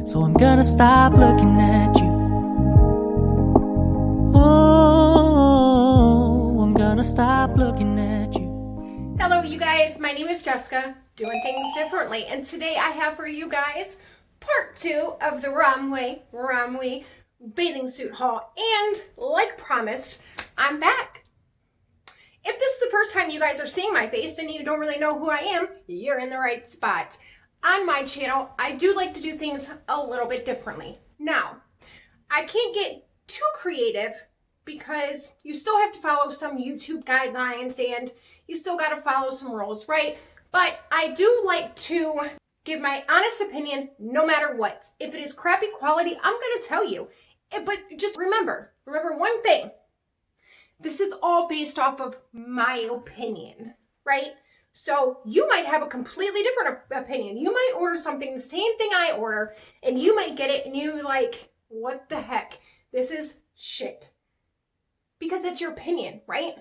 So I'm gonna stop looking at you. Oh, I'm gonna stop looking at you. Hello you guys, my name is Jessica, doing things differently, and today I have for you guys part 2 of the ROMWE bathing suit haul, and like promised, I'm back. If this is the first time you guys are seeing my face and you don't really know who I am, you're in the right spot. On my channel, I do like to do things a little bit differently. Now, I can't get too creative because you still have to follow some YouTube guidelines and you still got to follow some rules, right? But I do like to give my honest opinion no matter what. If it is crappy quality, I'm going to tell you. But just remember one thing. This is all based off of my opinion, right? So you might have a completely different opinion. You might order something, the same thing I order, and you might get it and you're like, what the heck? This is shit. Because that's your opinion, right?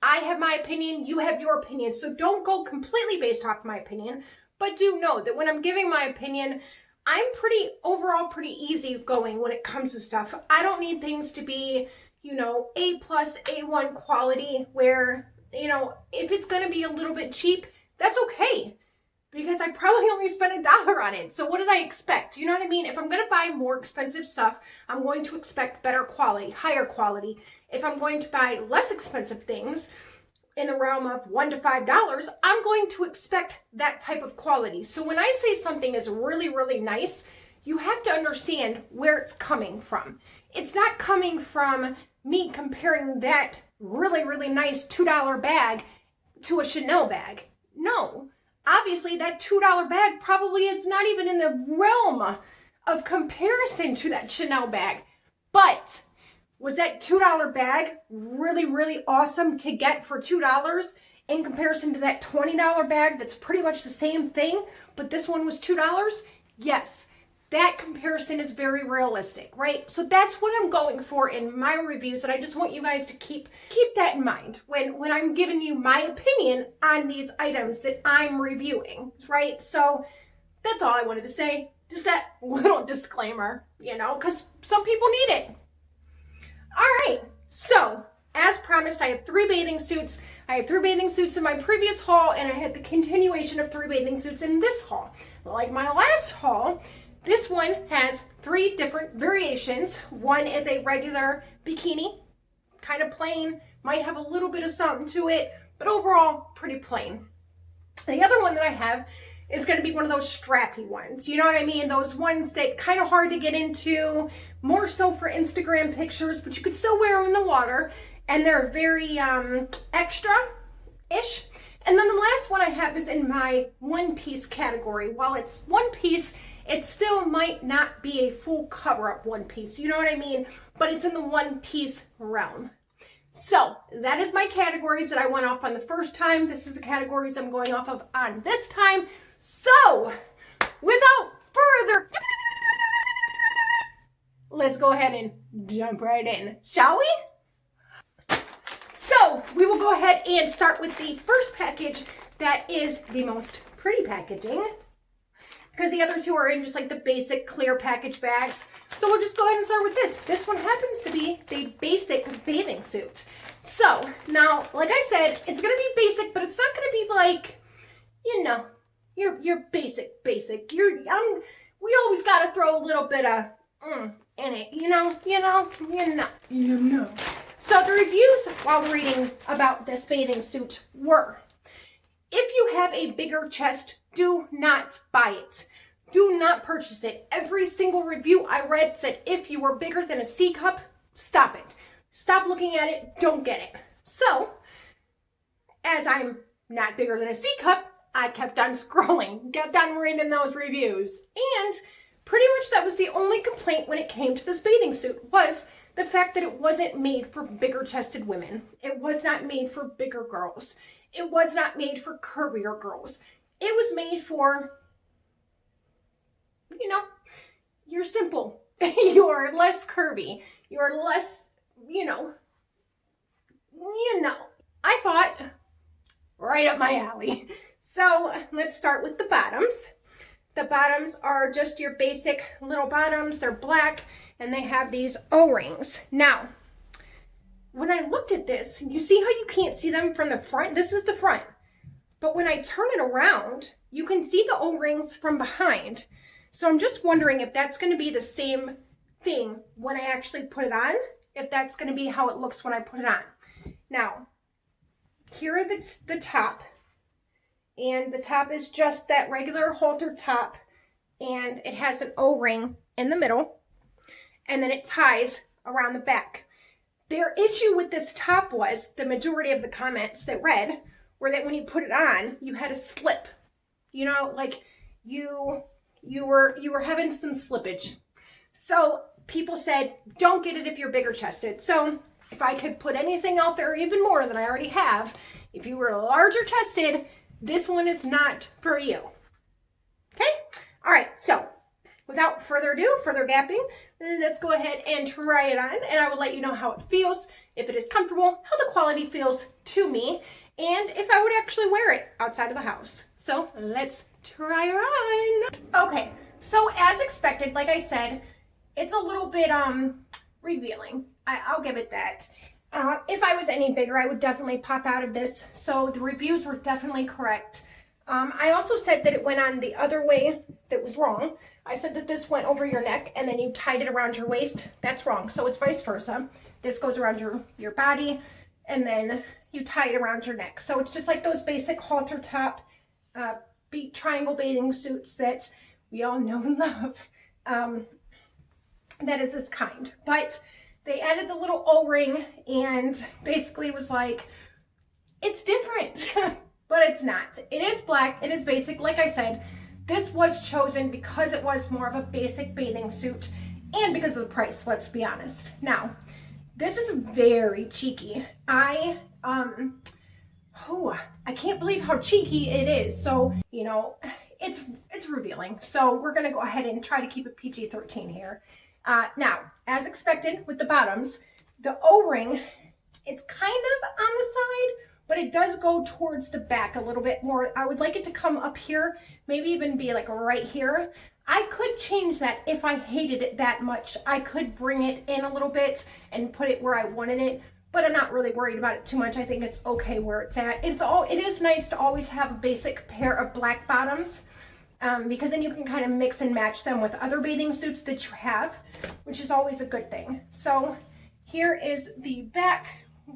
I have my opinion, you have your opinion. So don't go completely based off my opinion, but do know that when I'm giving my opinion, I'm overall pretty easygoing when it comes to stuff. I don't need things to be, A+, A1 quality where, if it's going to be a little bit cheap, that's okay. Because I probably only spent $1 on it. So what did I expect? You know what I mean? If I'm going to buy more expensive stuff, I'm going to expect better quality, higher quality. If I'm going to buy less expensive things in the realm of $1 to $5, I'm going to expect that type of quality. So when I say something is really, really nice, you have to understand where it's coming from. It's not coming from me comparing that really, really nice $2 bag to a Chanel bag. No. Obviously, that $2 bag probably is not even in the realm of comparison to that Chanel bag. But was that $2 bag really, really awesome to get for $2 in comparison to that $20 bag that's pretty much the same thing, but this one was $2? Yes, that comparison is very realistic, right? So that's what I'm going for in my reviews, and I just want you guys to keep that in mind when I'm giving you my opinion on these items that I'm reviewing, right? So that's all I wanted to say. Just that little disclaimer, because some people need it. All right, so as promised, I have 3 bathing suits. I had 3 bathing suits in my previous haul, and I had the continuation of 3 bathing suits in this haul. Like my last haul, this one has 3 different variations. One is a regular bikini, kind of plain, might have a little bit of something to it, but overall pretty plain. The other one that I have is going to be one of those strappy ones. You know what I mean? Those ones that kind of hard to get into, more so for Instagram pictures, but you could still wear them in the water, and they're very extra-ish. And then the last one I have is in my one-piece category. While it's one piece, it still might not be a full cover-up one piece. You know what I mean? But it's in the one-piece realm. So that is my categories that I went off on the first time. This is the categories I'm going off of on this time. So without further, let's go ahead and jump right in, shall we? So we will go ahead and start with the first package that is the most pretty packaging, because the other 2 are in just like the basic clear package bags. So we'll just go ahead and start with this. This one happens to be the basic bathing suit. So now, like I said, it's going to be basic, but it's not going to be like, your basic. We always got to throw a little bit of in it, So the reviews while reading about this bathing suit were, if you have a bigger chest, do not buy it. Do not purchase it. Every single review I read said if you were bigger than a C cup, stop it. Stop looking at it. Don't get it. So, as I'm not bigger than a C cup, I kept on scrolling, kept on reading those reviews. And pretty much that was the only complaint when it came to this bathing suit, was the fact that it wasn't made for bigger chested women. It was not made for bigger girls. It was not made for curvier girls. It was made for, you're simple. You're less curvy. You're less, I thought, right up my alley. So let's start with the bottoms. The bottoms are just your basic little bottoms. They're black and they have these O-rings. Now, when I looked at this, you see how you can't see them from the front? This is the front. But when I turn it around, you can see the O-rings from behind. So I'm just wondering if that's going to be the same thing when I actually put it on, if that's going to be how it looks when I put it on. Now, here are the top. And the top is just that regular halter top. And it has an O-ring in the middle. And then it ties around the back. Their issue with this top was, the majority of the comments that read, were that when you put it on, you had a slip. You know, like you were having some slippage. So people said, don't get it if you're bigger chested. So if I could put anything out there even more than I already have, if you were larger chested, this one is not for you. Okay? All right, so without further ado, further gapping, let's go ahead and try it on, and I will let you know how it feels, if it is comfortable, how the quality feels to me, and if I would actually wear it outside of the house. So let's try her on. Okay, so as expected, like I said, it's a little bit revealing. I'll give it that. If I was any bigger, I would definitely pop out of this. So the reviews were definitely correct. I also said that it went on the other way that was wrong. I said that this went over your neck and then you tied it around your waist. That's wrong. So it's vice versa. This goes around your body and then you tie it around your neck. So it's just like those basic halter top triangle bathing suits that we all know and love. That is this kind. But they added the little O-ring and basically was like, it's different. But it's not. It is black. It is basic. Like I said, this was chosen because it was more of a basic bathing suit and because of the price, let's be honest. Now, this is very cheeky. I can't believe how cheeky it is. So, you know, it's revealing. So we're going to go ahead and try to keep it PG-13 here. Now, as expected with the bottoms, the O-ring, it's kind of on the side, but it does go towards the back a little bit more. I would like it to come up here, maybe even be like right here. I could change that if I hated it that much. I could bring it in a little bit and put it where I wanted it, but I'm not really worried about it too much. I think it's okay where it's at. It is nice to always have a basic pair of black bottoms because then you can kind of mix and match them with other bathing suits that you have, which is always a good thing. So here is the back.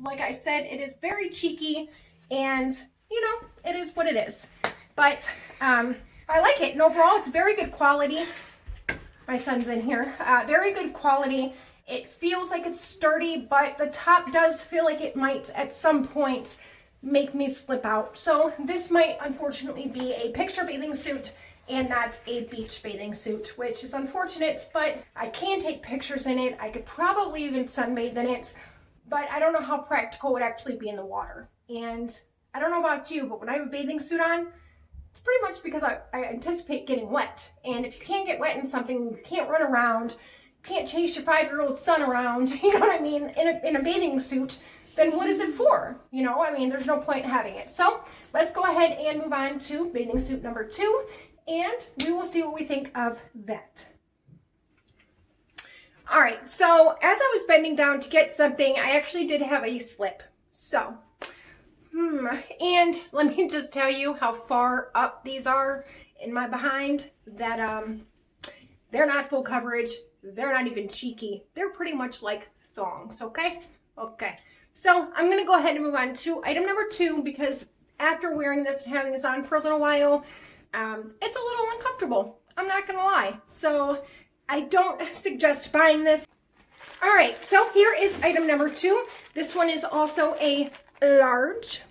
Like I said, it is very cheeky and, you know, it is what it is. But I like it. And overall, it's very good quality. My son's in here. Very good quality. It feels like it's sturdy, but the top does feel like it might at some point make me slip out. So this might unfortunately be a picture bathing suit and not a beach bathing suit, which is unfortunate, but I can take pictures in it. I could probably even sunbathe in it. But I don't know how practical it would actually be in the water. And I don't know about you, but when I have a bathing suit on, it's pretty much because I anticipate getting wet. And if you can't get wet in something, you can't run around, you can't chase your 5-year-old son around, you know what I mean, in a bathing suit, then what is it for? You know, I mean, there's no point in having it. So let's go ahead and move on to bathing suit number 2, and we will see what we think of that. All right, so as I was bending down to get something, I actually did have a slip. So, and let me just tell you how far up these are in my behind, that they're not full coverage. They're not even cheeky. They're pretty much like thongs, okay? Okay, so I'm gonna go ahead and move on to item number 2 because after wearing this and having this on for a little while, it's a little uncomfortable. I'm not gonna lie. So I don't suggest buying this. All right, so here is item number 2. This one is also a large,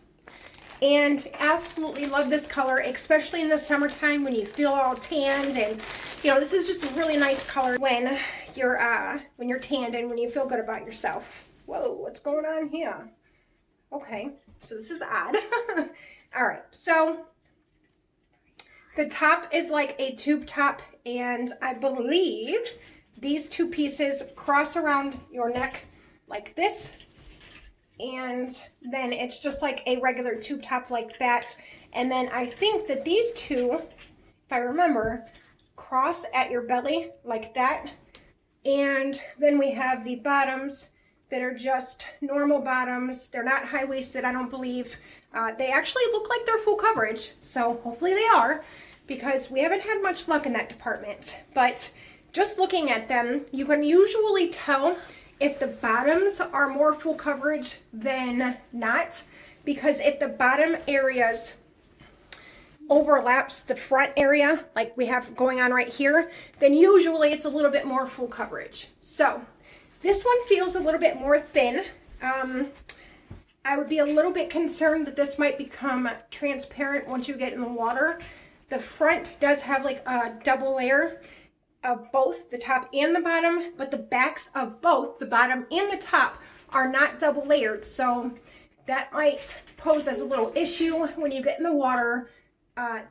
and absolutely love this color, especially in the summertime when you feel all tanned, and you know, this is just a really nice color when you're tanned and when you feel good about yourself. Whoa, what's going on here? Okay, so this is odd. All right, so the top is like a tube top, and I believe these 2 pieces cross around your neck like this, and then it's just like a regular tube top like that. And then I think that these 2, if I remember, cross at your belly like that. And then we have the bottoms that are just normal bottoms. They're not high-waisted, I don't believe. They actually look like they're full coverage, so hopefully they are, because we haven't had much luck in that department. But just looking at them, you can usually tell if the bottoms are more full coverage than not, because if the bottom areas overlaps the front area like we have going on right here, then usually it's a little bit more full coverage. So this one feels a little bit more thin. I would be a little bit concerned that this might become transparent once you get in the water. The front does have like a double layer of both the top and the bottom, but the backs of both the bottom and the top are not double layered. So that might pose as a little issue when you get in the water.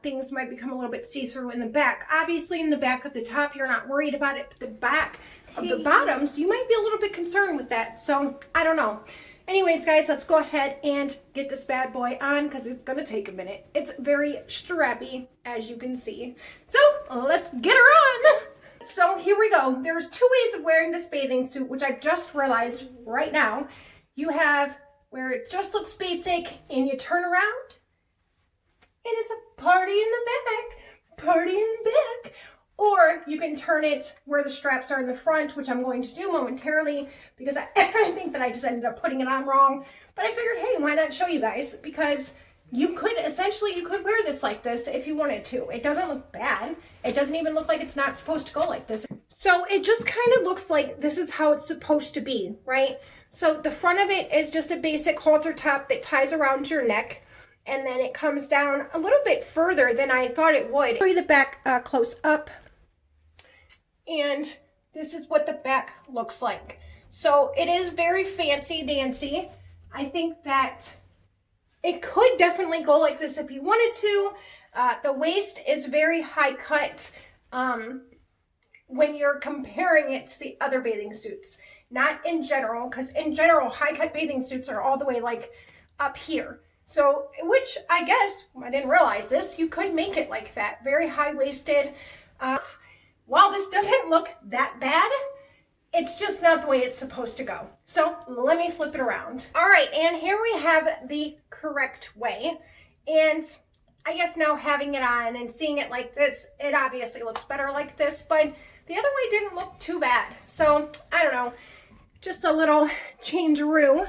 Things might become a little bit see-through in the back. Obviously in the back of the top, you're not worried about it, but the back of the bottoms, you might be a little bit concerned with that. So I don't know. Anyways, guys, let's go ahead and get this bad boy on because it's going to take a minute. It's very strappy, as you can see. So let's get her on. So here we go. There's two ways of wearing this bathing suit, which I've just realized right now. You have where it just looks basic and you turn around and it's a party in the back, party in the back. Or you can turn it where the straps are in the front, which I'm going to do momentarily because I think that I just ended up putting it on wrong. But I figured, hey, why not show you guys? Because you could wear this like this if you wanted to. It doesn't look bad. It doesn't even look like it's not supposed to go like this. So it just kind of looks like this is how it's supposed to be, right? So the front of it is just a basic halter top that ties around your neck. And then it comes down a little bit further than I thought it would. I'll show you the back close up. And this is what the back looks like. So it is very fancy dancy. I think that it could definitely go like this if you wanted to. The waist is very high cut when you're comparing it to the other bathing suits. Not in general, because in general, high cut bathing suits are all the way like up here. So, which I guess, I didn't realize this, you could make it like that. Very high waisted. While this doesn't look that bad, it's just not the way it's supposed to go. So let me flip it around. All right, and here we have the correct way. And I guess now having it on and seeing it like this, it obviously looks better like this, but the other way didn't look too bad. So I don't know, just a little change-a-roo.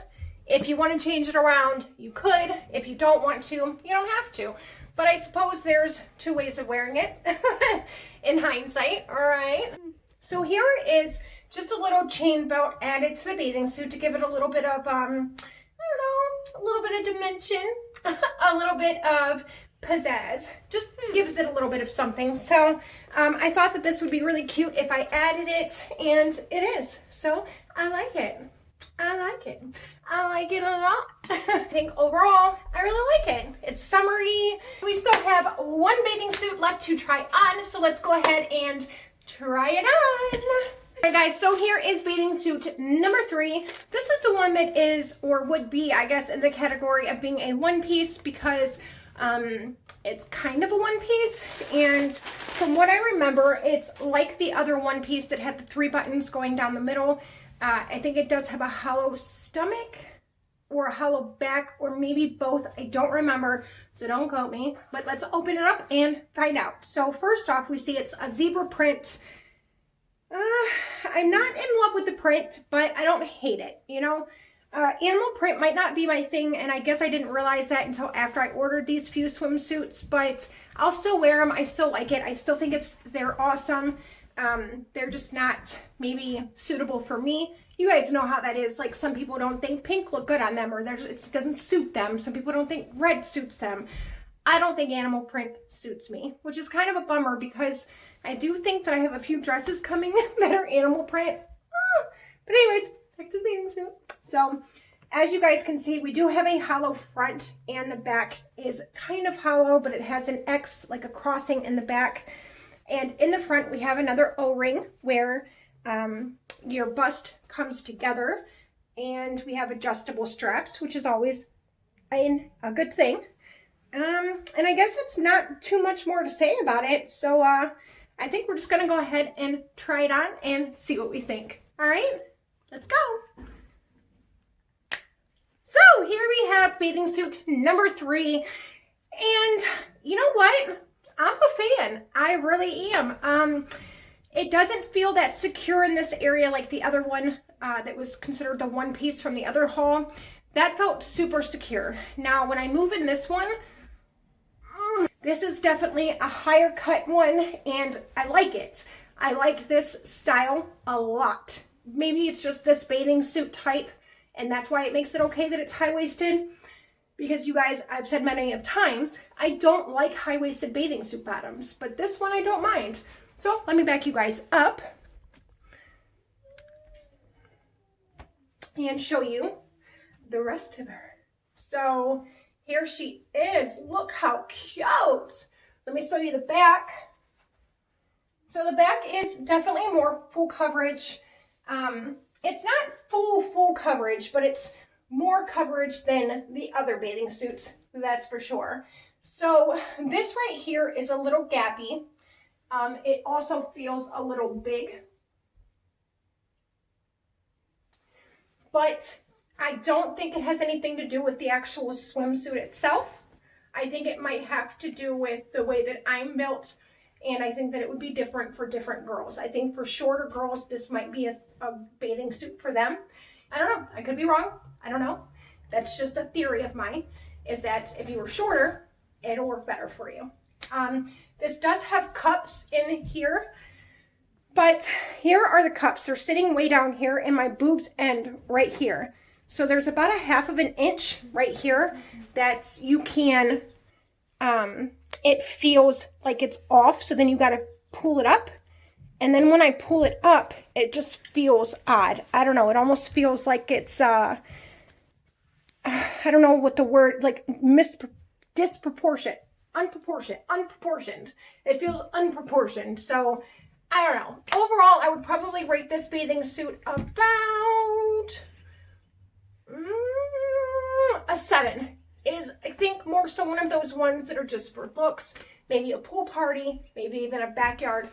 If you want to change it around, you could. If you don't want to, you don't have to. But I suppose there's two ways of wearing it in hindsight, all right? So here is just a little chain belt added to the bathing suit to give it a little bit of, I don't know, a little bit of dimension, a little bit of pizzazz. Just gives it a little bit of something. So I thought that this would be really cute if I added it, and it is. So I like it. I like it. I like it a lot. I think overall, I really like it. It's summery. We still have one bathing suit left to try on, so let's go ahead and try it on. All right, guys, so here is bathing suit number 3. This is the one that is, or would be, I guess, in the category of being a one-piece because it's kind of a one-piece, and from what I remember, it's like the other one-piece that had the 3 buttons going down the middle. I think it does have a hollow stomach or a hollow back, or maybe both. I don't remember, so don't quote me. But let's open it up and find out. So first off, we see it's a zebra print. I'm not in love with the print, but I don't hate it, you know. Animal print might not be my thing, and I guess I didn't realize that until after I ordered these few swimsuits, but I'll still wear them. I still like it. I still think they're awesome. They're just not maybe suitable for me. You guys know how that is. Like, some people don't think pink look good on them, or it doesn't suit them. Some people don't think red suits them. I don't think animal print suits me, which is kind of a bummer because I do think that I have a few dresses coming that are animal print. But anyways, back to the bathing suit. So as you guys can see, we do have a hollow front, and the back is kind of hollow, but it has an X, like a crossing in the back. And in the front, we have another O-ring where your bust comes together, and we have adjustable straps, which is always a good thing. And I guess that's not too much more to say about it. So I think we're just gonna go ahead and try it on and see what we think. All right, let's go. So here we have bathing suit number 3. And you know what? I'm a fan. I really am. It doesn't feel that secure in this area like the other one that was considered the one piece from the other haul. That felt super secure. Now, when I move in this one, this is definitely a higher cut one, and I like it. I like this style a lot. Maybe it's just this bathing suit type, and that's why it makes it okay that it's high-waisted. Because you guys, I've said many of times, I don't like high-waisted bathing suit bottoms, but this one I don't mind. So let me back you guys up and show you the rest of her. So here she is. Look how cute. Let me show you the back. So the back is definitely more full coverage. It's not full coverage, but it's more coverage than the other bathing suits, that's for sure. So this right here is a little gappy. It also feels a little big, but I don't think it has anything to do with the actual swimsuit itself. I think it might have to do with the way that I'm built, and I think that it would be different for different girls. I think for shorter girls, this might be a bathing suit for them. I don't know. I could be wrong. I don't know. That's just a theory of mine, is that if you were shorter, it'll work better for you. This does have cups in here, but here are the cups. They're sitting way down here, and my boobs end right here. So there's about a 1/2 inch right here that you can, it feels like it's off, so then you got to pull it up. And then when I pull it up, it just feels odd. I don't know. It almost feels like it's, I don't know what the word, like disproportionate, unproportioned. It feels unproportioned. So I don't know. Overall, I would probably rate this bathing suit about a 7. It is, I think, more so one of those ones that are just for looks, maybe a pool party, maybe even a backyard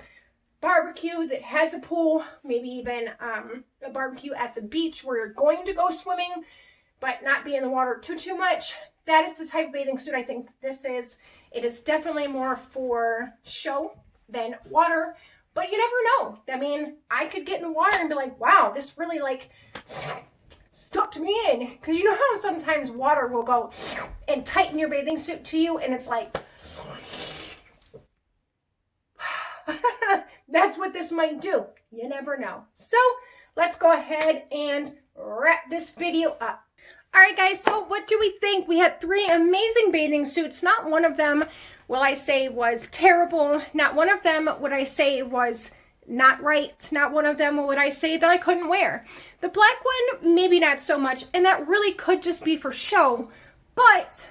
barbecue that has a pool, maybe even a barbecue at the beach where you're going to go swimming, but not be in the water too much. That is the type of bathing suit I think this is. It is definitely more for show than water, but you never know. I mean, I could get in the water and be like, wow, this really like sucked me in. Because you know how sometimes water will go and tighten your bathing suit to you, and it's like, that's what this might do. You never know. So let's go ahead and wrap this video up. All right, guys, so what do we think? We had 3 amazing bathing suits. Not one of them will I say was terrible. Not one of them would I say was not right. Not one of them would I say that I couldn't wear. The black one, maybe not so much, and that really could just be for show, but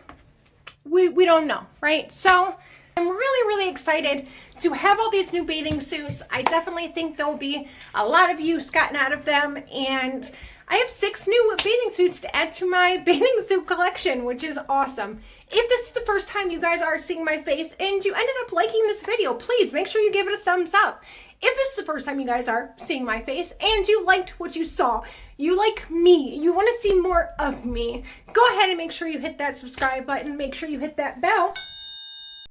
we don't know, right? So I'm really excited to have all these new bathing suits. I definitely think there'll be a lot of use gotten out of them, and I have 6 new bathing suits to add to my bathing suit collection, which is awesome. If this is the first time you guys are seeing my face and you ended up liking this video, please make sure you give it a thumbs up. If this is the first time you guys are seeing my face and you liked what you saw, you like me, you want to see more of me, go ahead and make sure you hit that subscribe button. Make sure you hit that bell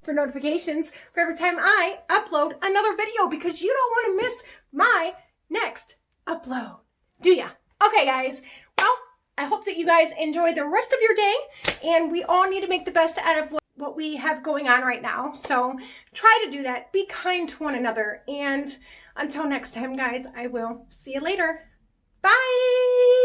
for notifications for every time I upload another video, because you don't want to miss my next upload, do ya? Okay, guys, well, I hope that you guys enjoy the rest of your day, and we all need to make the best out of what we have going on right now. So try to do that. Be kind to one another, and until next time, guys, I will see you later. Bye!